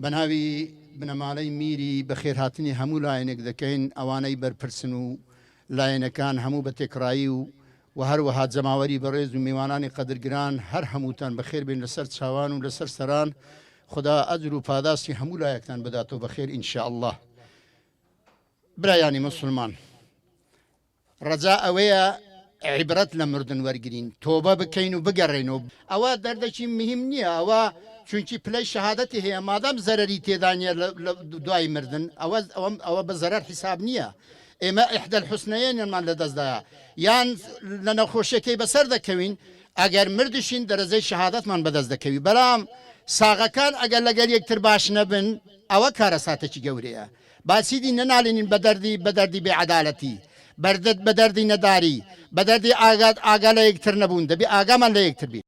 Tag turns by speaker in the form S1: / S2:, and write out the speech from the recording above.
S1: بەناوی بنەماڵەی میری بە خێرهاتنی هەموو لایەنێک دەکەین ئەوانەی بەرپرسن و لایەنەکان هەموو بە تێکڕایی و هەروەها جەماوەری بەڕێز و میوانانی قەدرگران هەر هەمووتان بەخێر بێن لەسەر چاوان و لەسەر سەران خدا ئەجر و پاداستی هەموو لایەکتان بداتەوە بەخێر ئینشاء الله. برایانی مسلمان، ڕەجا ئەوەیە عیبرەت لە مردن وەرگرین، تۆبە بکەین و بگەڕێنەوە. ئەوە دەردەکی مهم نییە، ئەوە چونکی پلەی شەهادەتی هەیە، مادام زەرەری تێدا نیە لە دوای مردن ئەوە بە زەرەر حیساب نییە. ئێمە ئیحدە الحوسنەیەنمان لەدەستدایە، یان لە نەخۆشیەکەی بەسەر دەکەوین، ئەگەر مردشین دەرەجەی شەهادەتمان بەدەست دەکەوی. بەڵام ساغەکان ئەگەر لەگەل یەکتر باش نەبن ئەوە کارە ساتێکی گەورەیە. باسیدی نەنالێنین بە دەردی بێعەدالەتی، بە دەردی نەداری، بە دەردی ئاگا لە یەکتر نەبوون، دەبێ ئاگامان لە یەکتر بێت.